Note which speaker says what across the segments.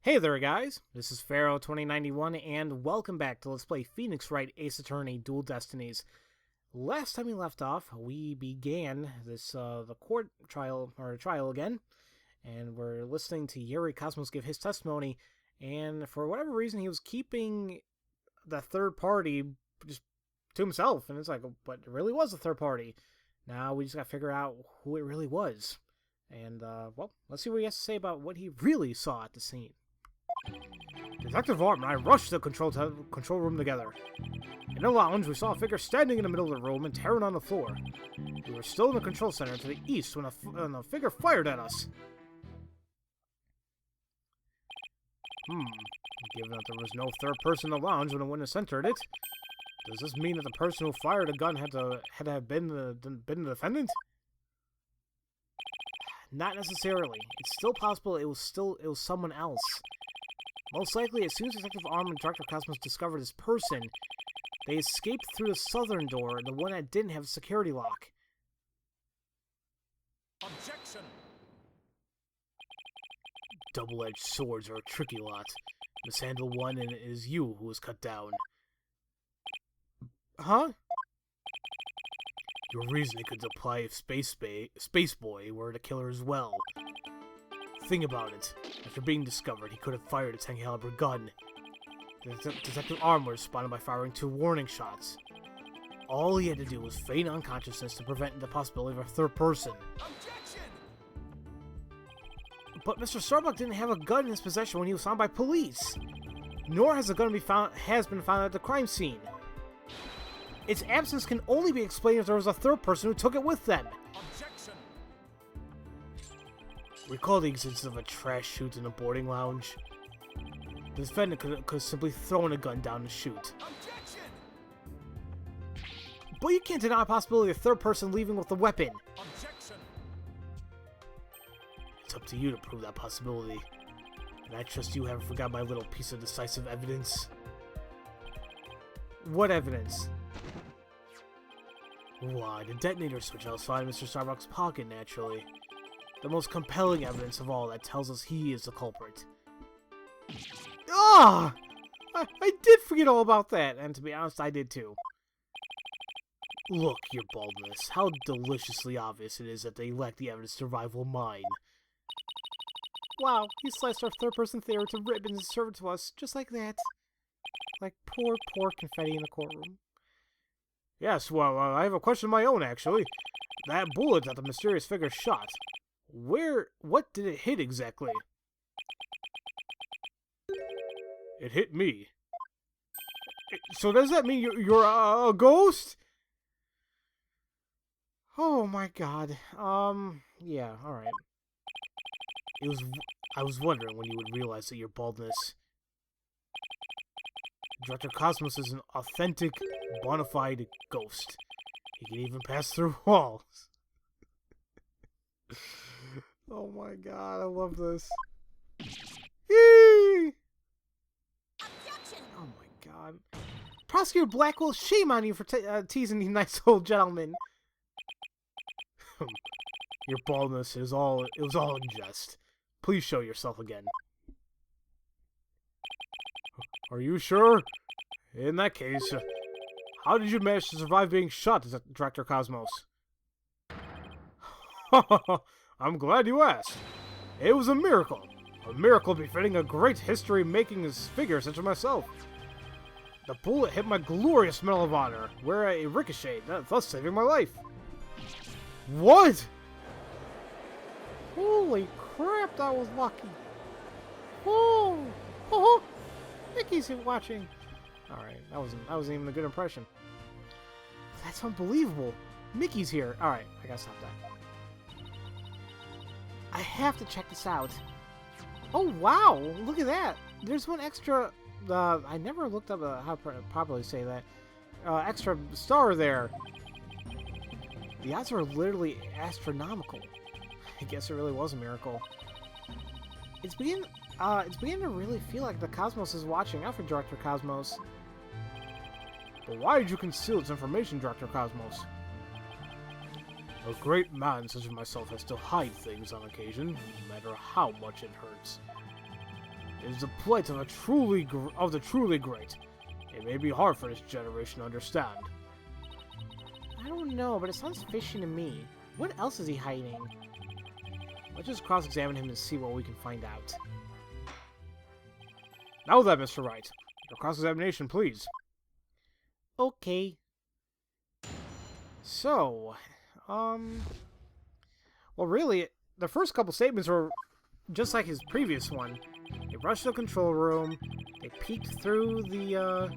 Speaker 1: Hey there guys, this is Pharaoh2091 and welcome back to Let's Play Phoenix Wright Ace Attorney Dual Destinies. Last time we left off, we began this the court trial again, and we're listening to Yuri Cosmos give his testimony, and for whatever reason he was keeping the third party just to himself, and it's like, but it really was a third party. Now we just gotta figure out who it really was. And well, let's see what he has to say about what he really saw at the scene. Detective Wright and I rushed to the control room together. In the lounge, we saw a figure standing in the middle of the room and tearing on the floor. We were still in the control center to the east when the figure fired at us. Given that there was no third person in the lounge when the witness entered it, does this mean that the person who fired a gun had to have been the defendant? Not necessarily. It's still possible it was someone else. Most likely, as soon as Detective Arm and Director Cosmos discovered this person, they escaped through the southern door, the one that didn't have a security lock.
Speaker 2: Objection!
Speaker 1: Double-edged swords are a tricky lot. Mishandle one, and it is you who was cut down. Huh? Your reasoning could apply if Space Boy were the killer as well. Think about it. After being discovered, he could have fired a 10-caliber gun. Detective Arm was responded by firing 2 warning shots. All he had to do was feign unconsciousness to prevent the possibility of a third person.
Speaker 2: Objection!
Speaker 1: But Mr. Starbuck didn't have a gun in his possession when he was found by police. Nor has a gun been found at the crime scene. Its absence can only be explained if there was a third person who took it with them.
Speaker 2: Objection!
Speaker 1: Recall the existence of a trash chute in a boarding lounge. The defendant could have simply thrown a gun down to shoot.
Speaker 2: Objection!
Speaker 1: But you can't deny the possibility of a third person leaving with a weapon.
Speaker 2: Objection!
Speaker 1: It's up to you to prove that possibility. And I trust you haven't forgot my little piece of decisive evidence. What evidence? Why, the detonator switch I was found in Mr. Starbuck's pocket, naturally. The most compelling evidence of all that tells us he is the culprit. Ah! I did forget all about that, and to be honest, I did too. Look, your baldness, how deliciously obvious it is that they lack the evidence to rival mine. Wow, he sliced our third-person theory to ribbons and served it to us, just like that. Like poor confetti in the courtroom. Yes, well, I have a question of my own, actually. That bullet that the mysterious figure shot, what did it hit exactly? It hit me. So does that mean you're a ghost? Oh my god. Yeah, alright. I was wondering when you would realize that your baldness. Director Cosmos is an authentic, bona fide ghost. He can even pass through walls. Oh my god, I love this. Yee!
Speaker 2: Objection!
Speaker 1: Oh my god. Prosecutor Blackwell, shame on you for teasing these nice old gentlemen. Your baldness it was all in jest. Please show yourself again. Are you sure? In that case, how did you manage to survive being shot, Director Cosmos? I'm glad you asked. It was a miracle. A miracle befitting a great history-making figure such as myself. The bullet hit my glorious Medal of Honor, where it ricocheted, thus saving my life. What? Holy crap, that was lucky. Oh! Mickey's watching. Alright, that wasn't even a good impression. That's unbelievable. Mickey's here. Alright, I gotta stop that. I have to check this out. Oh wow, look at that. There's one extra, I never looked up how to properly say that. Extra star there. The odds are literally astronomical. I guess it really was a miracle. It's beginning to really feel like the Cosmos is watching out for Director Cosmos. But why did you conceal this information, Director Cosmos? A great man such as myself has to hide things on occasion, no matter how much it hurts. It is the plight of the truly great. It may be hard for this generation to understand. I don't know, but it sounds fishy to me. What else is he hiding? Let's just cross-examine him and see what we can find out. Now then, Mr. Wright, your cross-examination, please. Okay. So, well, really, the first couple statements were just like his previous one. They rushed to the control room. They peeked through the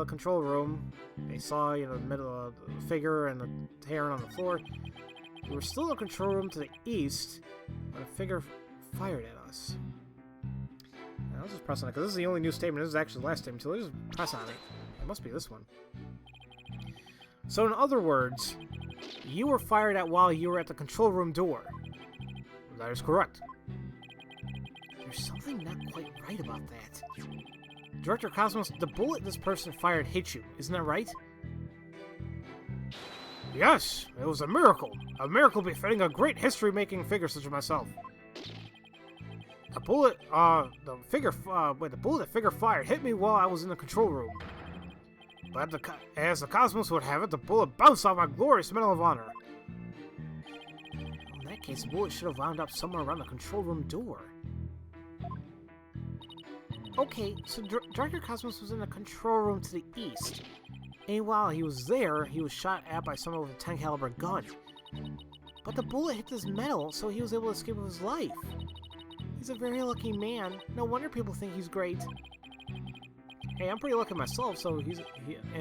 Speaker 1: control room. They saw, the middle of the figure and the Terran on the floor. We were still in the control room to the east when a figure fired at us. Now, I'll just press on it, because this is the only new statement. This is actually the last statement, so let's just press on it. It must be this one. So, in other words, you were fired at while you were at the control room door. That is correct. There's something not quite right about that. Director Cosmos, the bullet this person fired hit you, isn't that right? Yes, it was a miracle. A miracle befitting a great history-making figure such as myself. The bullet, the bullet the figure fired hit me while I was in the control room. But as the Cosmos would have it, the bullet bounced off my glorious Medal of Honor. In that case, the bullet should have wound up somewhere around the control room door. Okay, so Director Cosmos was in the control room to the east. And while he was there, he was shot at by someone with a 10 caliber gun. But the bullet hit his metal, so he was able to escape with his life. He's a very lucky man. No wonder people think he's great. Hey, I'm pretty lucky myself, so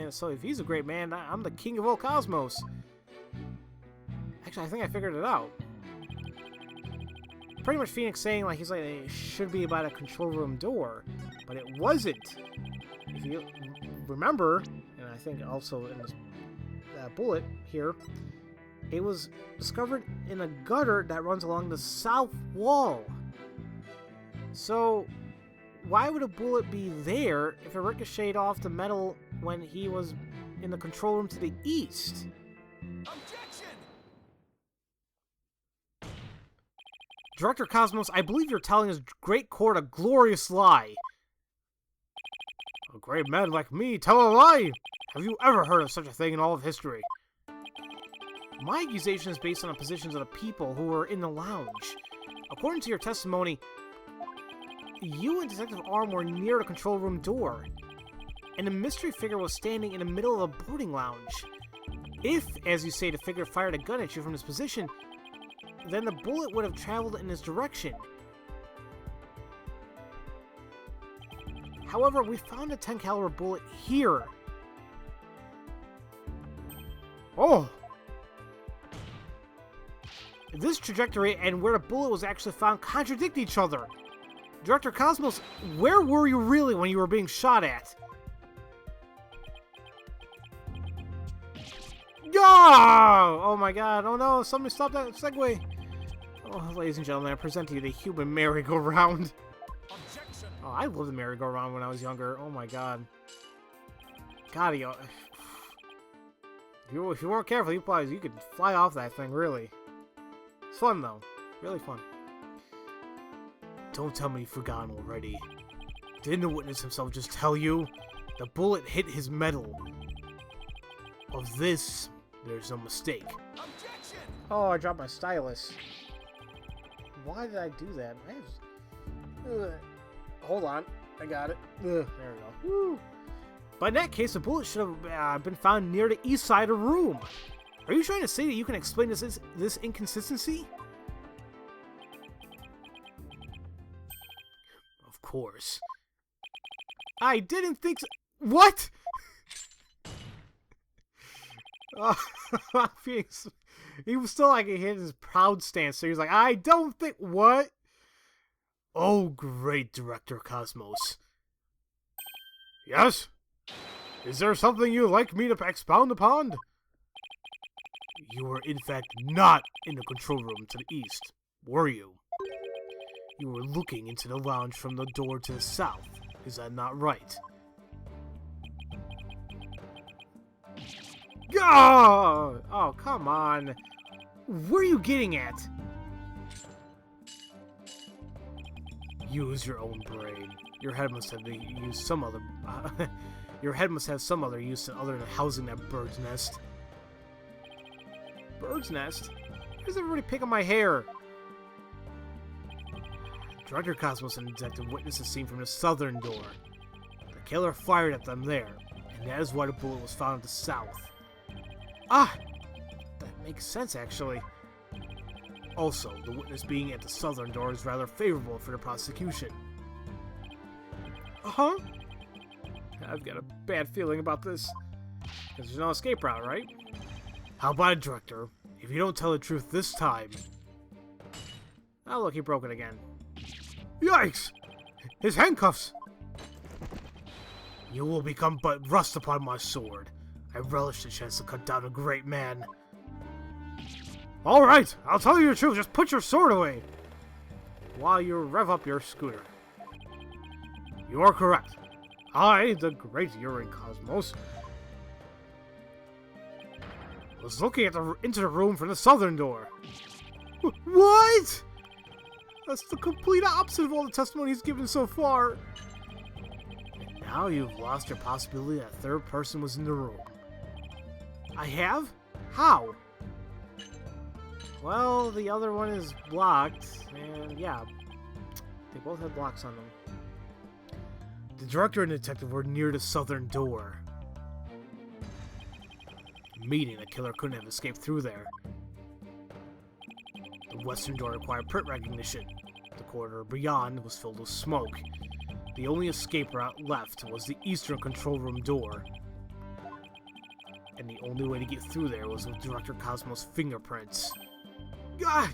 Speaker 1: so if he's a great man, I'm the king of all cosmos. Actually, I think I figured it out. Pretty much Phoenix saying like it should be about a control room door, but it wasn't. If you remember, and I think also in this bullet here, it was discovered in a gutter that runs along the south wall. So, why would a bullet be there if it ricocheted off the metal when he was in the control room to the east?
Speaker 2: Objection!
Speaker 1: Director Cosmos, I believe you're telling his great court a glorious lie. A great man like me tell a lie? Have you ever heard of such a thing in all of history? My accusation is based on the positions of the people who were in the lounge. According to your testimony, you and Detective Arm were near the control room door, and the mystery figure was standing in the middle of the boarding lounge. If, as you say, the figure fired a gun at you from this position, then the bullet would have traveled in this direction. However, we found a 10 caliber bullet here. Oh! This trajectory and where the bullet was actually found contradict each other. Director Cosmos, where were you really when you were being shot at? Oh! Oh my god, oh no, somebody stop that segue. Oh, ladies and gentlemen, I present to you the human merry-go-round.
Speaker 2: Objection!
Speaker 1: Oh, I loved the merry-go-round when I was younger. Oh my god. God, if you weren't careful, you could fly off that thing, really. It's fun, though. Really fun. Don't tell me you've forgotten already. Didn't the witness himself just tell you? The bullet hit his metal. Of this, there's no mistake.
Speaker 2: Objection!
Speaker 1: Oh, I dropped my stylus. Why did I do that? Hold on. I got it. There we go. Woo. But in that case, the bullet should have been found near the east side of the room. Are you trying to say that you can explain this inconsistency? Of course. I didn't think so. What? Phoenix, he was still like, he had his proud stance, so he was like, I don't think, what? Oh, great Director Cosmos. Yes? Is there something you'd like me to expound upon? You were in fact not in the control room to the east, were you? You were looking into the lounge from the door to the south, is that not right? Oh, come on. Where are you getting at? Use your own brain. Your head must have used some other. Your head must have some other use other than housing that bird's nest. Bird's nest? Why does everybody pick on my hair? Director Cosmos and Detective witnessed the scene from the southern door. The killer fired at them there, and that is why the bullet was found at the south. Ah! That makes sense, actually. Also, the witness being at the southern door is rather favorable for the prosecution. Uh-huh. I've got a bad feeling about this. Because there's no escape route, right? How about it, Director? If you don't tell the truth this time... Oh, look, he broke it again. Yikes! His handcuffs! You will become but rust upon my sword. I relish the chance to cut down a great man. Alright, I'll tell you the truth. Just put your sword away. While you rev up your scooter. You are correct. I, the great Urine Cosmos, was looking at into the room from the southern door. What? That's the complete opposite of all the testimony he's given so far. And now you've lost your possibility that a third person was in the room. I have? How? Well, the other one is blocked, and yeah, they both had blocks on them. The director and detective were near the southern door, meaning the killer couldn't have escaped through there. The western door required print recognition. The corridor beyond was filled with smoke. The only escape route left was the eastern control room door. And the only way to get through there was with Director Cosmos' fingerprints. Ah!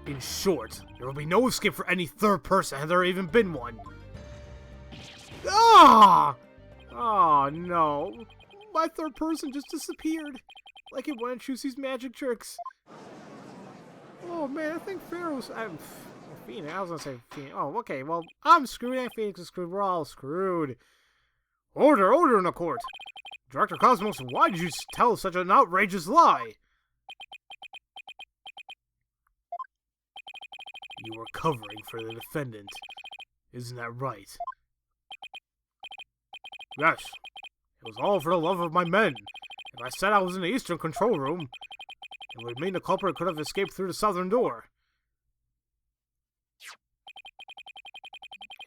Speaker 1: In short, there will be no escape for any third person had there even been one. Ah! Oh no. My third person just disappeared. Like it went and these magic tricks. Oh man, I think Pharaoh's... Phoenix, I was gonna say Phoenix. Oh, okay, well, I'm screwed and Phoenix is screwed. We're all screwed. Order in the court. Director Cosmos, why did you tell such an outrageous lie? You were covering for the defendant. Isn't that right? Yes. It was all for the love of my men. If I said I was in the eastern control room, it would mean the culprit could have escaped through the southern door.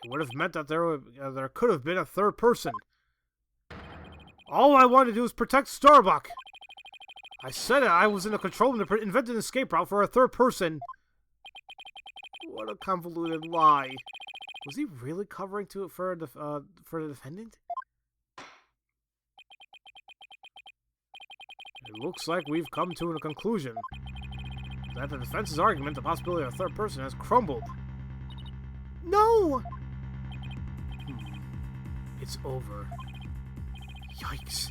Speaker 1: It would have meant that there could have been a third person. All I wanted to do was protect Starbuck. I said I was in the control room to invent an escape route for a third person. What a convoluted lie. Was he really covering for the defendant? It looks like we've come to a conclusion. That the defense's argument, the possibility of a third person, has crumbled. No! It's over. Yikes.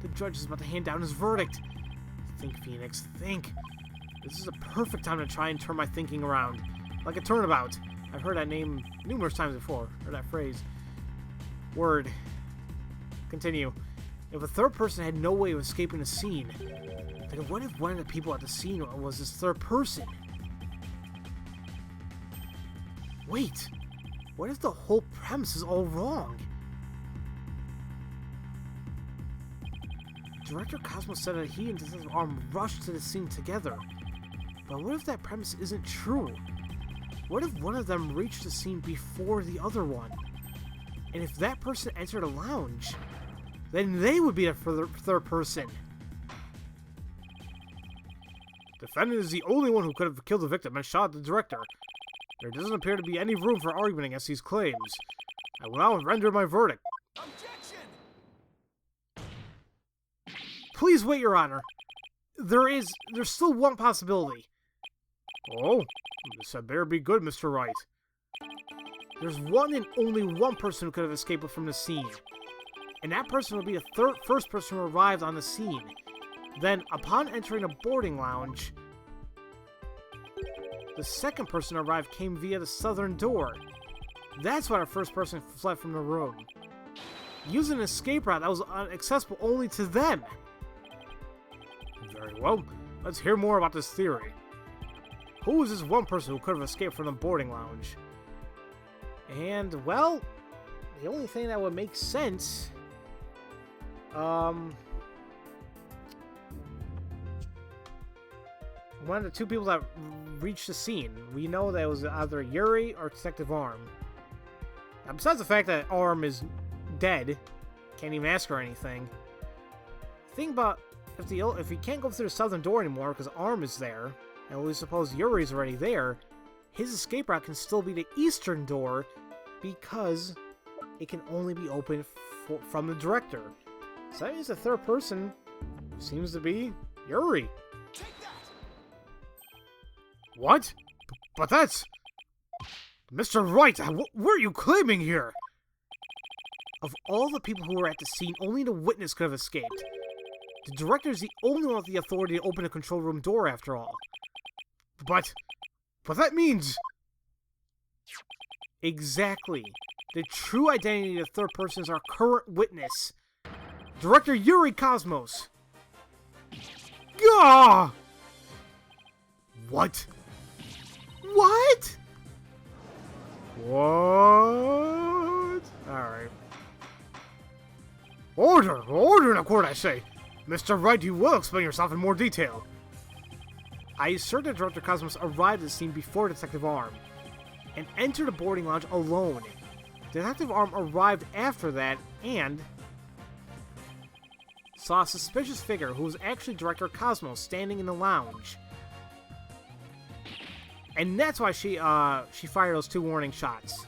Speaker 1: The judge is about to hand down his verdict. Think, Phoenix, think. This is a perfect time to try and turn my thinking around. Like a turnabout. I've heard that name numerous times before. Or that phrase. Word. Continue. If a third person had no way of escaping the scene, then what if one of the people at the scene was this third person? Wait. What if the whole premise is all wrong? Director Cosmos said that he and Detective Arm rushed to the scene together. But what if that premise isn't true? What if one of them reached the scene before the other one? And if that person entered a lounge, then they would be a third person. The defendant is the only one who could have killed the victim and shot the director. There doesn't appear to be any room for argument against these claims. I will now render my verdict.
Speaker 2: Objection!
Speaker 1: Please wait, Your Honor. There's still one possibility. Oh, this had better be good, Mr. Wright. There's one and only one person who could have escaped from the scene. And that person would be the first person who arrived on the scene. Then, upon entering a boarding lounge, the second person who arrived came via the southern door. That's why the first person fled from the room. Using an escape route that was accessible only to them. Very well. Let's hear more about this theory. Who is this one person who could have escaped from the boarding lounge? And, well, the only thing that would make sense... one of the two people that reached the scene. We know that it was either Yuri or Detective Arm. Now, besides the fact that Arm is dead, can't even ask her anything. Think about if he can't go through the southern door anymore because Arm is there, and we suppose Yuri's already there, his escape route can still be the eastern door because it can only be opened from the director. So that means the third person seems to be Yuri. What? But that's... Mr. Wright, what are you claiming here? Of all the people who were at the scene, only the witness could have escaped. The director is the only one with the authority to open a control room door, after all. But that means... Exactly. The true identity of the third person is our current witness. Director Yuri Cosmos. Gah! What? What? What? Alright. Order! Order in the court, I say! Mr. Wright, you will explain yourself in more detail. I assert that Director Cosmos arrived at the scene before Detective Arm, and entered the boarding lounge alone. Detective Arm arrived after that, and... saw a suspicious figure who was actually Director Cosmos standing in the lounge. And that's why she fired those 2 warning shots.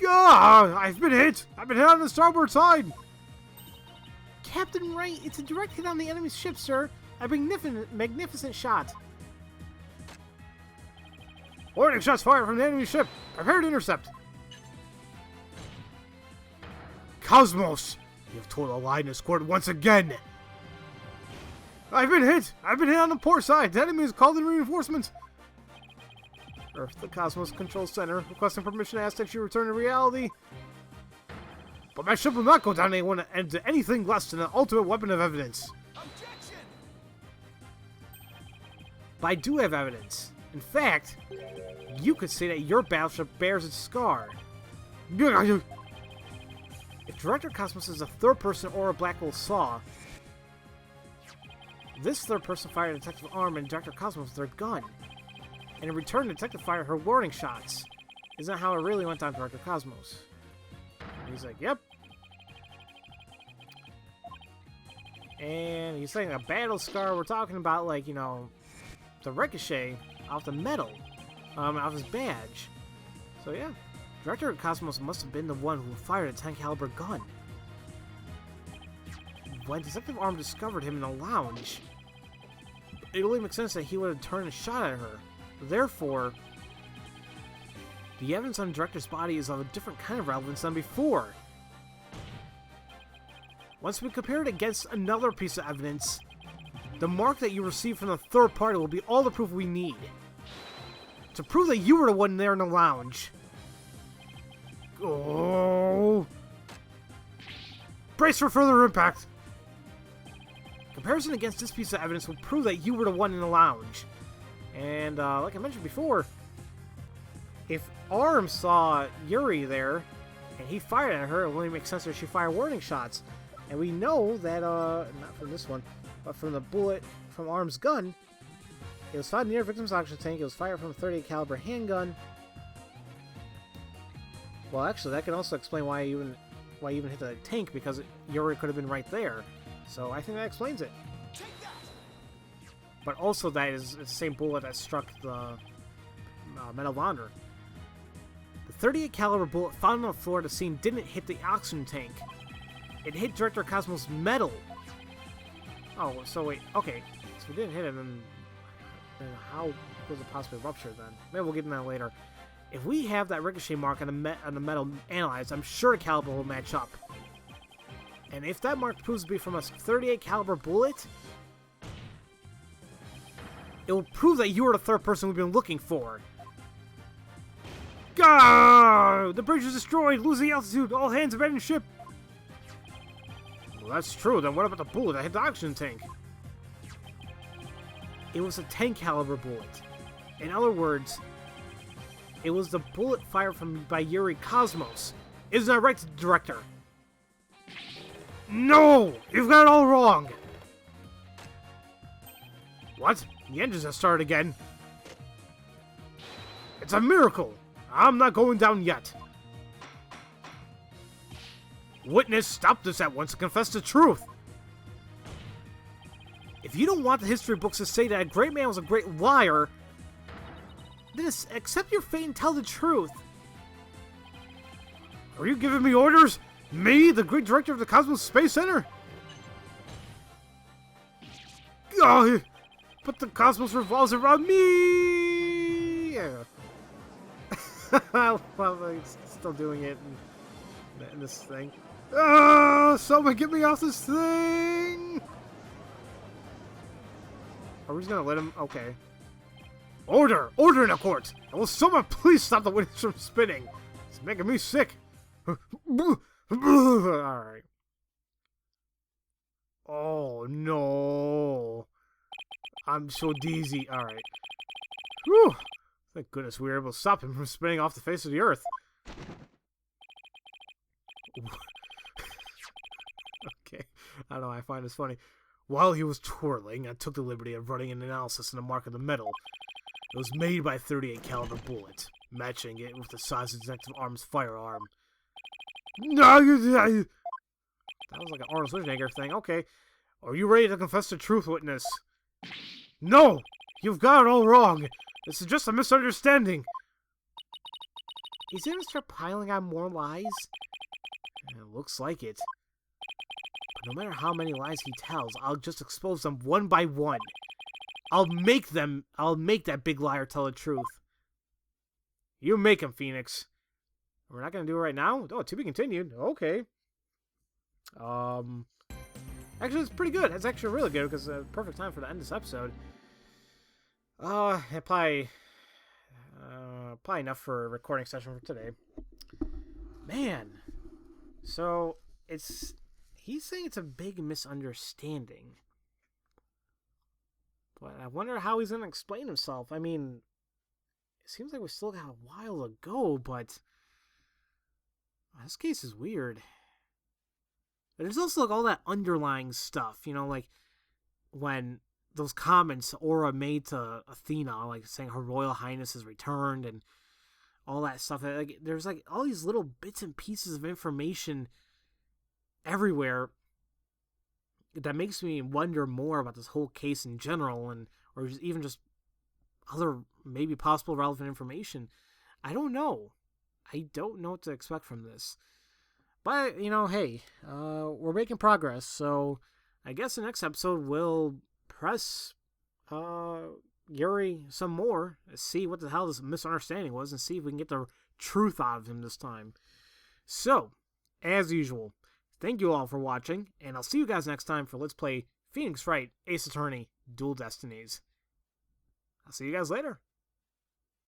Speaker 1: Ah! I've been hit! I've been hit on the starboard side! Captain Wright, it's a direct hit on the enemy's ship, sir. A magnificent shot. Warning shots fired from the enemy ship. Prepare to intercept. Cosmos, you have told a lie in this court once again. I've been hit. I've been hit on the port side. The enemy has called in reinforcements. Earth, the Cosmos Control Center, requesting permission to ask that you return to reality. But my ship will not go down into anything less than an ultimate weapon of evidence.
Speaker 2: Objection!
Speaker 1: But I do have evidence. In fact, you could say that your battleship bears its scar. If Director Cosmos is a third person or a black hole saw, this third person fired Detective Arm and Director Cosmos with their gun. And in return, the detective fired her warning shots. Isn't that how it really went down to Director Cosmos? And he's like, yep. And he's saying a battle scar. We're talking about, like, you know, the ricochet off the metal, off his badge. So yeah, Director Cosmos must have been the one who fired a 10 caliber gun. When Detective Arm discovered him in the lounge, it only makes sense that he would have turned a shot at her. Therefore, the evidence on the director's body is of a different kind of relevance than before. Once we compare it against another piece of evidence, the mark that you receive from the third party will be all the proof we need to prove that you were the one there in the lounge. Oh! Brace for further impact! Comparison against this piece of evidence will prove that you were the one in the lounge. And, like I mentioned before, if Arm saw Yuri there, and he fired at her, it only makes sense that she fired warning shots. And we know that, not from this one, but from the bullet from Arm's gun, it was fired near the victim's oxygen tank, it was fired from a .38 caliber handgun. Well, actually, that can also explain why you even hit the tank, because Yuri could have been right there. So I think that explains it. But also that is the same bullet that struck the Metal Wanderer. The .38 caliber bullet found on the floor of the scene didn't hit the oxygen tank. It hit Director Cosmos' metal. Oh, so wait, okay. So it didn't hit it, then how was it possibly ruptured then? Maybe we'll get into that later. If we have that ricochet mark on the metal analyzed, I'm sure the caliber will match up. And if that mark proves to be from a .38 caliber bullet, it will prove that you are the third person we've been looking for. Gah! The bridge is destroyed! Losing altitude! All hands abandon ship! Well, that's true. Then what about the bullet that hit the oxygen tank? it was a 10 caliber bullet. In other words, it was the bullet fired by Yuri Cosmos. Isn't that right, director? No! You've got it all wrong! What? The engines have started again. It's a miracle! I'm not going down yet. Witness, stop this at once and confess the truth. If you don't want the history books to say that a great man was a great liar, then accept your fate and tell the truth. Are you giving me orders? Me, the great director of the Cosmos Space Center? Oh, but the cosmos revolves around me! Yeah. Well, he's still doing it in this thing. Oh, someone get me off this thing! Are we just gonna let him? Okay. Order! Order in the court! And will someone please stop the witness from spinning? It's making me sick. Alright. Oh, no. I'm so dizzy. Alright. Whew. Thank goodness we were able to stop him from spinning off the face of the earth. Okay. I don't know, I find this funny. While he was twirling, I took the liberty of running an analysis on the mark of the metal. It was made by a 38 caliber bullet, matching it with the size of Detective Arm's firearm. No, that was like an Arnold Schwarzenegger thing. Okay. Are you ready to confess the truth, witness? No! You've got it all wrong! This is just a misunderstanding! Is he gonna start piling on more lies? It looks like it. But no matter how many lies he tells, I'll just expose them one by one. I'll make that big liar tell the truth. You make him, Phoenix. We're not gonna do it right now? Oh, to be continued. Okay. Actually, it's pretty good. It's actually really good because it's a perfect time for to end this episode. Probably enough for a recording session for today. Man. So, he's saying it's a big misunderstanding. But I wonder how he's going to explain himself. I mean, it seems like we still got a while to go, but this case is weird. There's also like all that underlying stuff, you know, like when those comments Aura made to Athena, like saying her Royal Highness has returned and all that stuff. Like there's like all these little bits and pieces of information everywhere that makes me wonder more about this whole case in general, and or even just other maybe possible relevant information. I don't know. I don't know what to expect from this. But, you know, hey, we're making progress, so I guess the next episode we'll press Yuri some more, see what the hell this misunderstanding was, and see if we can get the truth out of him this time. So, as usual, thank you all for watching, and I'll see you guys next time for Let's Play Phoenix Wright Ace Attorney Dual Destinies. I'll see you guys later.